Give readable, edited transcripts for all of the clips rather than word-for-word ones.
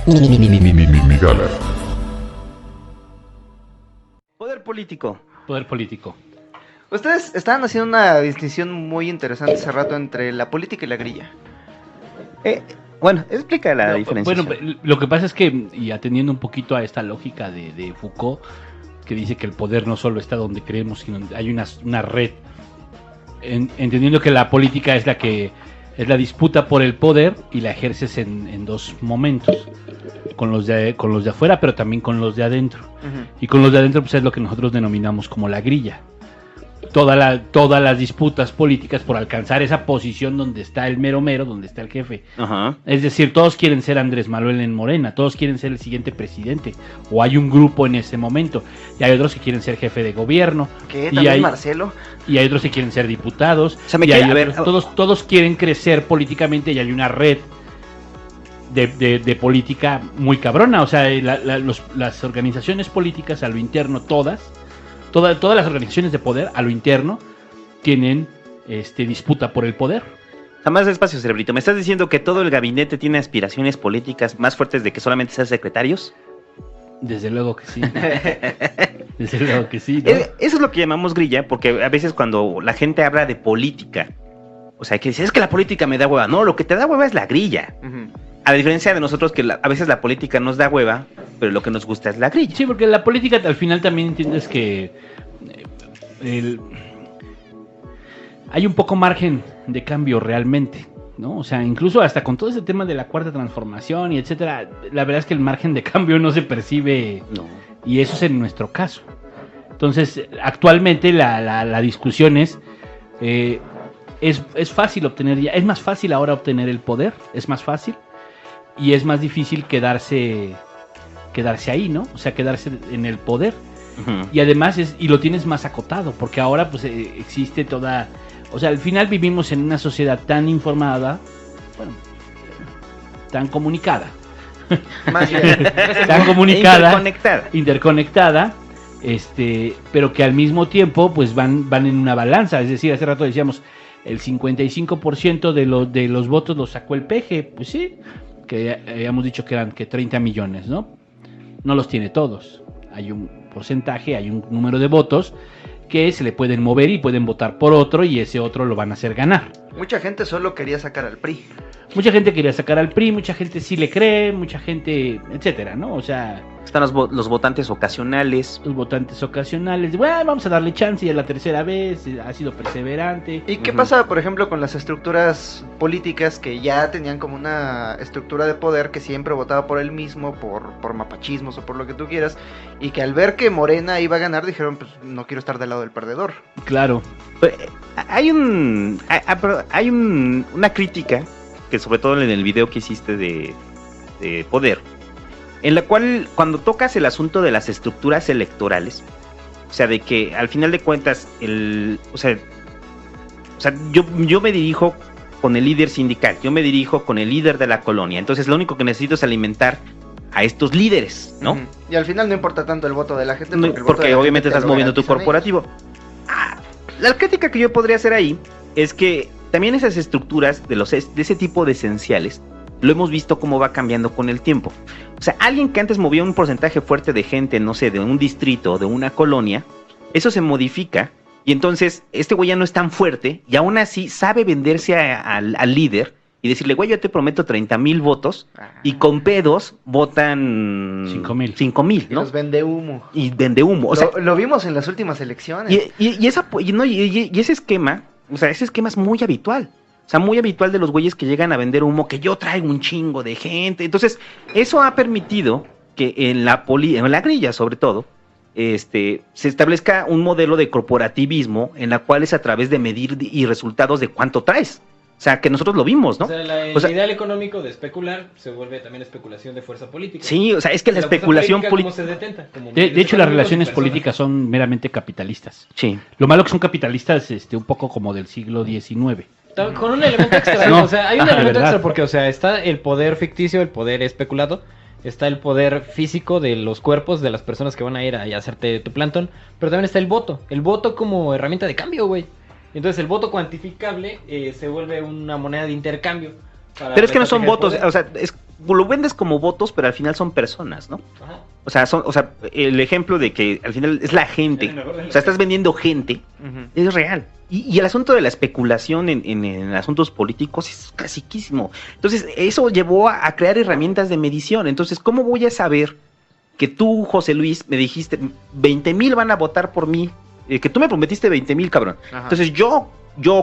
Gala. Poder político. Poder político. Ustedes estaban haciendo una distinción muy interesante hace rato entre la política y la grilla. Bueno, explica la diferencia. Bueno, lo que pasa es que, y atendiendo un poquito a esta lógica de Foucault, que dice que el poder no solo está donde creemos, sino hay una red, entendiendo que la política es la disputa por el poder y la ejerces en dos momentos, con los de afuera, pero también con los de adentro. Y con los de adentro pues es lo que nosotros denominamos como la grilla. Todas las disputas políticas por alcanzar esa posición donde está el mero mero, donde está el jefe. Ajá. Es decir, todos quieren ser Andrés Manuel en Morena, todos quieren ser el siguiente presidente, o hay un grupo en ese momento, y hay otros que quieren ser jefe de gobierno. ¿Qué? Y ¿También hay, Marcelo? y hay otros que quieren ser diputados, O sea, me y hay quiere- a ver, todos quieren crecer políticamente, y hay una red de política muy cabrona. O sea, las organizaciones políticas a lo interno, todas las organizaciones de poder a lo interno tienen disputa por el poder. Jamás despacio, cerebrito. ¿Me estás diciendo que todo el gabinete tiene aspiraciones políticas más fuertes de que solamente ser secretarios? Desde luego que sí. Desde luego que sí, ¿no? Eso es lo que llamamos grilla, porque a veces cuando la gente habla de política, o sea, que dice, es que la política me da hueva. No, lo que te da hueva es la grilla. A diferencia de nosotros, que a veces la política nos da hueva, pero lo que nos gusta es la grilla. Sí, porque la política al final también entiendes que hay un poco margen de cambio realmente, ¿no? O sea, incluso hasta con todo ese tema de la cuarta transformación y etcétera, la verdad es que el margen de cambio no se percibe, No. y eso es en nuestro caso. Entonces, actualmente la discusión es fácil obtener ya, es más fácil ahora obtener el poder, es más fácil, y es más difícil quedarse ahí, ¿no? O sea, quedarse en el poder. Ujú. Y además y lo tienes más acotado, porque ahora pues existe toda, o sea, al final vivimos en una sociedad tan informada, bueno, tan comunicada, Más bien. tan comunicada, Interconectada. interconectada, pero que al mismo tiempo pues van en una balanza. Es decir, hace rato decíamos, el 55% de los votos los sacó el PG, pues sí, que habíamos dicho que eran 30 millones, ¿no? No los tiene todos. Hay un porcentaje, hay un número de votos que se le pueden mover y pueden votar por otro, y ese otro lo van a hacer ganar. Mucha gente solo quería sacar al PRI. Mucha gente quería sacar al PRI, mucha gente sí le cree, mucha gente, etcétera, ¿no? O sea, Están los votantes ocasionales. los votantes ocasionales, bueno, vamos a darle chance, y a la tercera vez ha sido perseverante. ¿Y qué Ujú. pasa, por ejemplo, con las estructuras políticas que ya tenían como una estructura de poder que siempre votaba por él mismo, por mapachismos o por lo que tú quieras, y que al ver que Morena iba a ganar dijeron, pues no quiero estar del lado del perdedor? Claro, Hay una crítica, que sobre todo en el video que hiciste de poder, en la cual cuando tocas el asunto de las estructuras electorales, o sea, de que al final de cuentas, o sea, yo me dirijo con el líder sindical, yo me dirijo con el líder de la colonia, entonces lo único que necesito es alimentar a estos líderes, ¿no? Ujú. Y al final no importa tanto el voto de la gente, No, el voto porque de la obviamente gente te estás lo moviendo tu garantizan corporativo. La crítica que yo podría hacer ahí es que también esas estructuras de ese tipo de esenciales lo hemos visto cómo va cambiando con el tiempo. O sea, alguien que antes movía un porcentaje fuerte de gente, no sé, de un distrito, de una colonia, eso se modifica, y entonces este güey ya no es tan fuerte, y aún así sabe venderse al líder y decirle, güey, yo te prometo 30,000 votos, y con pedos votan 5,000. 5,000, Y ¿no? los vende humo. Y vende humo. O sea, Lo vimos en las últimas elecciones. y ese esquema, o sea, ese esquema es muy habitual. O sea, muy habitual de los güeyes que llegan a vender humo, que yo traigo un chingo de gente. Entonces, eso ha permitido que en la grilla, sobre todo, se establezca un modelo de corporativismo en la cual es a través de medir y resultados de cuánto traes. O sea, que nosotros lo vimos, ¿no? O sea, el O sea, ideal económico de especular se vuelve también especulación de fuerza política. sí, o sea, es que la fuerza especulación política, ¿cómo política... se detenta? Como de medios hecho las económicos y relaciones personas. políticas son meramente capitalistas. Sí. Lo malo que son capitalistas un poco como del siglo XIX. Con un elemento extra, No. o sea, hay un Ajá, elemento ¿verdad? extra porque, o sea, está el poder ficticio, el poder especulado, está el poder físico de los cuerpos de las personas que van a ir a hacerte tu plantón, pero también está el voto como herramienta de cambio, güey. Entonces el voto cuantificable se vuelve una moneda de intercambio. Pero es que no son votos, o sea, lo vendes como votos, pero al final son personas, ¿no? Ajá. O sea, el ejemplo de que al final es la gente. O sea, estás vendiendo gente, Ujú. es real. Y el asunto de la especulación en asuntos políticos es clasiquísimo. Entonces, eso llevó a crear herramientas de medición. Entonces, ¿cómo voy a saber que tú, José Luis, me dijiste 20,000 van a votar por mí? Que tú me prometiste 20,000, cabrón. Ajá. Entonces, yo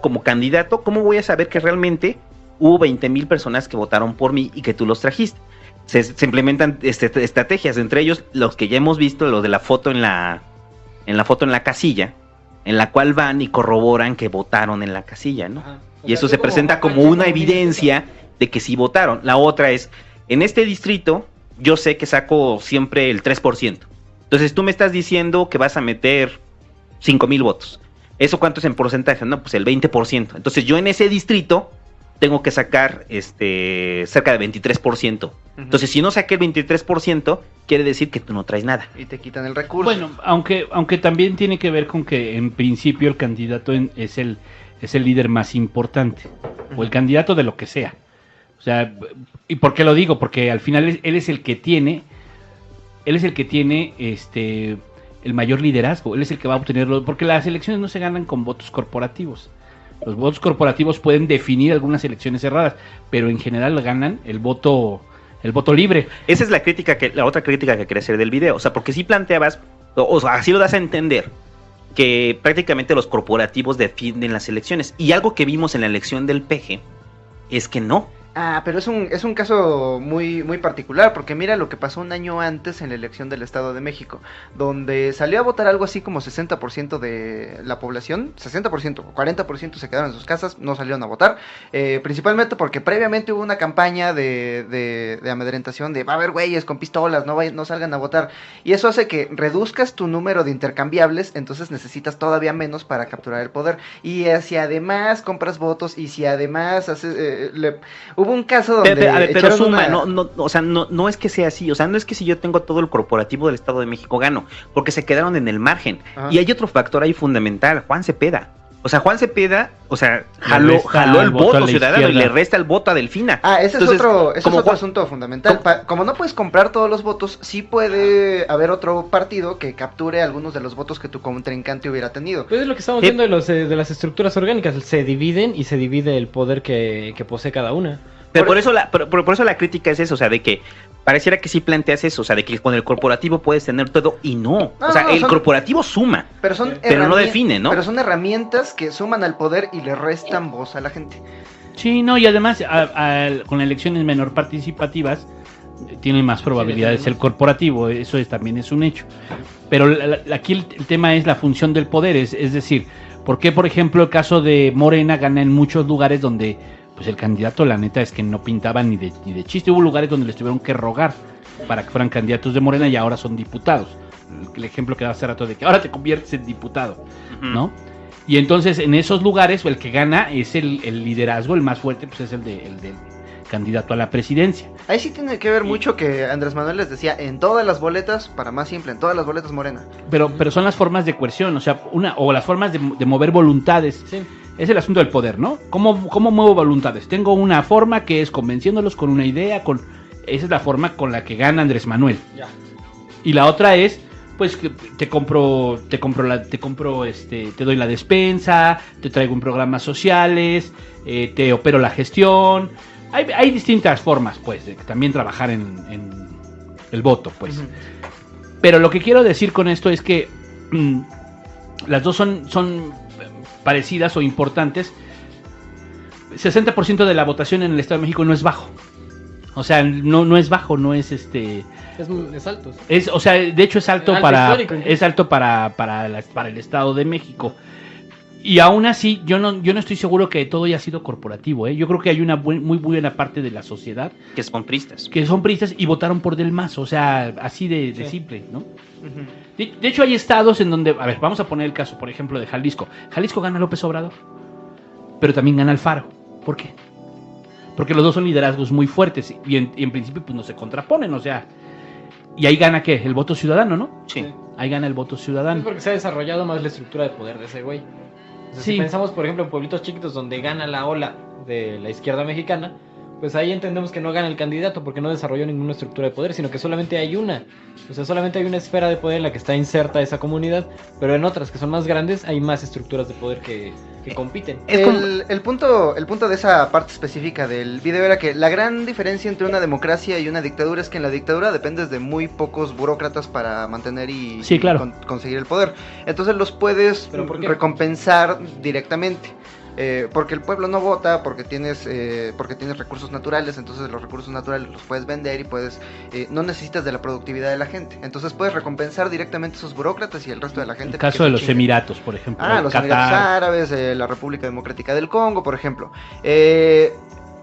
como candidato, ¿cómo voy a saber que realmente hubo 20,000 personas que votaron por mí y que tú los trajiste? Se implementan estrategias, entre ellos los que ya hemos visto, lo de la foto en la foto en la casilla, en la cual van y corroboran que votaron en la casilla, ¿no? Ajá. O Y sea, eso tú se presenta como mapache, una como evidencia de que sí votaron. La otra es, en este distrito, yo sé que saco siempre el 3%. Entonces tú me estás diciendo que vas a meter 5,000 votos. ¿Eso cuánto es en porcentaje? No, pues el 20%. Entonces yo en ese distrito tengo que sacar cerca de 23%. Entonces, si no saqué el 23%, quiere decir que tú no traes nada. Y te quitan el recurso. Bueno, aunque también tiene que ver con que en principio el candidato es el líder más importante, o el candidato de lo que sea. O sea, ¿y por qué lo digo? Porque al final él es el que tiene el mayor liderazgo, él es el que va a obtenerlo, porque las elecciones no se ganan con votos corporativos. Los votos corporativos pueden definir algunas elecciones cerradas, pero en general ganan el voto libre. Esa es la otra crítica que quería hacer del video. O sea, porque si planteabas, o sea, así lo das a entender, que prácticamente los corporativos defienden las elecciones. Y algo que vimos en la elección del PG es que no. Pero es un caso muy, muy particular, porque mira lo que pasó un año antes en la elección del Estado de México, donde salió a votar algo así como 60% de la población, 60%, 40% se quedaron en sus casas, no salieron a votar, principalmente porque previamente hubo una campaña de amedrentación de va a haber güeyes con pistolas, no salgan a votar, y eso hace que reduzcas tu número de intercambiables, entonces necesitas todavía menos para capturar el poder, y si además compras votos, y si además haces, hubo un caso donde Pero suma, una... o sea, no es que sea así, o sea, no es que si yo tengo todo el corporativo del Estado de México gano, porque se quedaron en el margen. Ajá. Y hay otro factor ahí fundamental, Juan Cepeda. O sea, Juan Cepeda, o sea, Le resta jaló el el voto a voto la ciudadano y izquierda. le resta el voto a Delfina. Ese Entonces, es como otro Juan- asunto fundamental. Como no puedes comprar todos los votos, sí puede haber otro partido que capture algunos de los votos que tu contrincante hubiera tenido. Pues es lo que estamos Sí. viendo de las estructuras orgánicas. Se dividen y se divide el poder que posee cada una. Pero por eso la crítica es eso, o sea, de que pareciera que sí planteas eso, o sea, de que con el corporativo puedes tener todo y no. No, O sea, no, el son- corporativo suma. Pero son Pero no herramien- define, ¿no? Pero son herramientas que suman al poder y le restan voz a la gente. Sí, no, y además con elecciones menor participativas tiene más probabilidades Sí, el corporativo, eso también es un hecho. Pero aquí el tema es la función del poder, es decir, ¿por qué, por ejemplo, el caso de Morena gana en muchos lugares donde pues el candidato, la neta, es que no pintaba ni de chiste? Hubo lugares donde les tuvieron que rogar para que fueran candidatos de Morena y ahora son diputados. El ejemplo que daba hace rato de que ahora te conviertes en diputado, ¿no? Y entonces en esos lugares el que gana es el liderazgo, el más fuerte, pues es el del candidato a la presidencia. Ahí sí tiene que ver mucho que Andrés Manuel les decía, en todas las boletas, para más simple, en todas las boletas Morena. Pero son las formas de coerción, o sea, o las formas de mover voluntades. Sí. Es el asunto del poder, ¿no? ¿Cómo muevo voluntades? Tengo una forma que es convenciéndolos con una idea, esa es la forma con la que gana Andrés Manuel. Ya. Y la otra es, pues, que te doy la despensa, te traigo un programas sociales, te opero la gestión. Hay distintas formas, pues, de también trabajar en el voto, pues. Ujú. Pero lo que quiero decir con esto es que las dos son parecidas o importantes. 60% de la votación en el Estado de México no es bajo. O sea, no es bajo, no es Es alto. o sea, de hecho es alto, Alto histórico, incluso. es alto para el Estado de México. Y aún así, yo no estoy seguro que todo haya sido corporativo, ¿eh? Yo creo que hay una muy buena parte de la sociedad Que son pristas. que son priistas y votaron por Del Mazo, o sea, así de Sí. simple, ¿no? Ujú. De hecho, hay estados en donde, a ver, vamos a poner el caso, por ejemplo, de Jalisco. Jalisco gana López Obrador, pero también gana Alfaro. ¿Por qué? Porque los dos son liderazgos muy fuertes y en principio pues no se contraponen, o sea, y ahí gana ¿qué? El voto ciudadano, ¿no? Sí. Ahí gana el voto Es ciudadano. porque se ha desarrollado más la estructura de poder de ese güey. O sea, Sí. Si pensamos, por ejemplo, en pueblitos chiquitos donde gana la ola de la izquierda mexicana, pues ahí entendemos que no gana el candidato porque no desarrolló ninguna estructura de poder, sino que solamente hay una. O sea, solamente hay una esfera de poder en la que está inserta esa comunidad, pero en otras que son más grandes hay más estructuras de poder que compiten. El punto de esa parte específica del video era que la gran diferencia entre una democracia y una dictadura es que en la dictadura dependes de muy pocos burócratas para mantener y, Sí, claro. conseguir el poder. Entonces los puedes ¿Pero por qué? recompensar directamente. Porque el pueblo no vota, porque tienes recursos naturales, entonces los recursos naturales los puedes vender y puedes no necesitas de la productividad de la gente, entonces puedes recompensar directamente a esos burócratas y el resto de la gente. El caso de los Emiratos, por ejemplo. Los Qatar. Emiratos Árabes, la República Democrática del Congo, por ejemplo.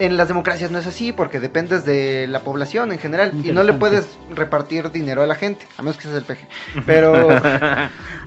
En las democracias no es así porque dependes de la población en general y no le puedes repartir dinero a la gente, a menos que seas el peje. Pero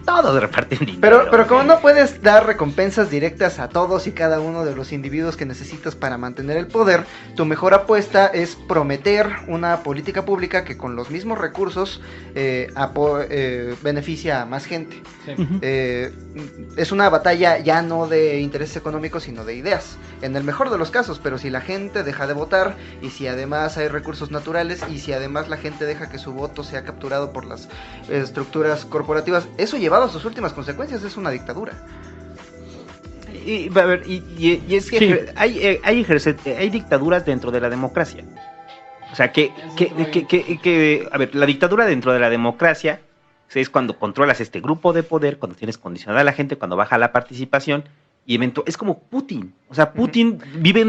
Todos reparten dinero. pero como no puedes dar recompensas directas a todos y cada uno de los individuos que necesitas para mantener el poder, tu mejor apuesta es prometer una política pública que con los mismos recursos beneficia a más gente. Sí. Ujú. Es una batalla ya no de intereses económicos, sino de ideas, en el mejor de los casos, pero si la gente deja de votar, y si además hay recursos naturales, y si además la gente deja que su voto sea capturado por las estructuras corporativas, eso llevado a sus últimas consecuencias es una dictadura. Y es que Sí. hay dictaduras dentro de la democracia. O sea, a ver, la dictadura dentro de la democracia es cuando controlas este grupo de poder, cuando tienes condicionada a la gente, cuando baja la participación, y es como Putin. O sea, Putin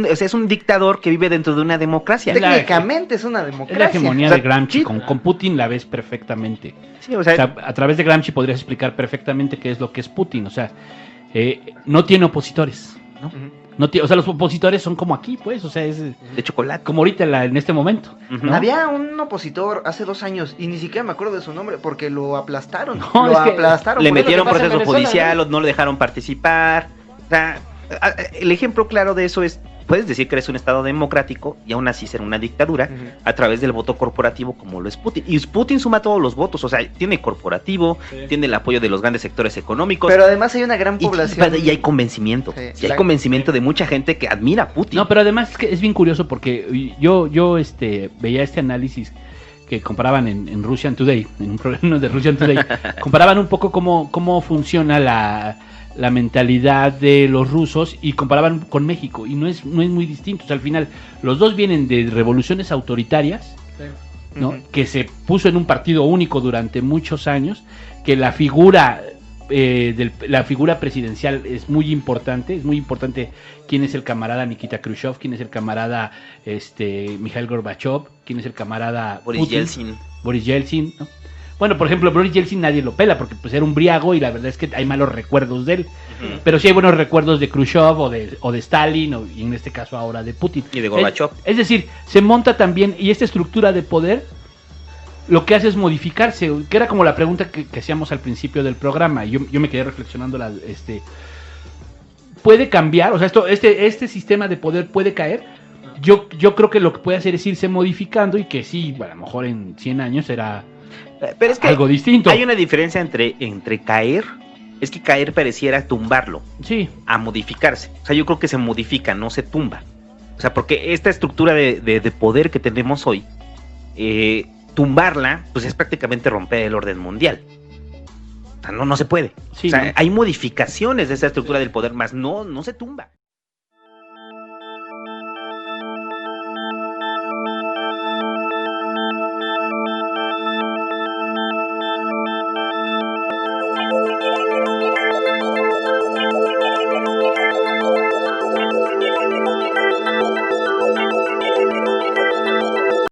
es un dictador que vive dentro de una democracia. Técnicamente es una Es la democracia. hegemonía O sea, de Gramsci. sí. Con Putin la ves perfectamente. Sí, o O sea, sea, a través de Gramsci podrías explicar perfectamente qué es lo que es Putin. O sea, no tiene opositores, ¿no? Ujú. O sea, los opositores son como aquí, pues. O sea, es de chocolate. como ahorita en este momento. Ujú. ¿no? Había un opositor hace 2 años y ni siquiera me acuerdo de su nombre porque lo aplastaron. No, lo es que aplastaron. Le Por eso metieron que pasa en proceso Venezuela, judicial, no le dejaron participar. O sea, el ejemplo claro de eso es, puedes decir que eres un estado democrático y aún así ser una dictadura Ujú. a través del voto corporativo como lo es Putin. Y Putin suma todos los votos, o sea, tiene corporativo, Sí. tiene el apoyo de los grandes sectores económicos. Pero además hay una gran población. Y hay convencimiento. Sí. Y hay convencimiento de mucha gente que admira a Putin. No, pero además es que es bien curioso porque yo veía este análisis que comparaban en Russian Today, en un programa de Russian Today, comparaban un poco cómo funciona la mentalidad de los rusos y comparaban con México y no es muy distinto. O sea, al final los dos vienen de revoluciones autoritarias, ¿no? Ujú. Que se puso en un partido único durante muchos años, que la figura la figura presidencial es muy importante quién es el camarada Nikita Khrushchev, quién es el camarada Mikhail Gorbachev, quién es el camarada Boris Putin, Boris Yeltsin, ¿no? Bueno, por ejemplo, Boris Yeltsin nadie lo pela porque pues era un briago y la verdad es que hay malos recuerdos de él. Ujú. Pero sí hay buenos recuerdos de Khrushchev o de Stalin y en este caso ahora de Putin. Y de Gorbachev. Es decir, se monta también y esta estructura de poder lo que hace es modificarse, que era como la pregunta que hacíamos al principio del programa. Yo me quedé reflexionando puede cambiar, o sea, este sistema de poder puede caer. Yo creo que lo que puede hacer es irse modificando y que sí, a lo mejor en 100 años será Pero es que algo distinto. hay una diferencia entre caer, es que caer pareciera tumbarlo, Sí, a modificarse. O sea, yo creo que se modifica, no se tumba. O sea, porque esta estructura de poder que tenemos hoy, tumbarla, pues es prácticamente romper el orden mundial. O sea, no se puede. sí. O sea, ¿no? hay modificaciones de esa estructura del poder, más no se tumba.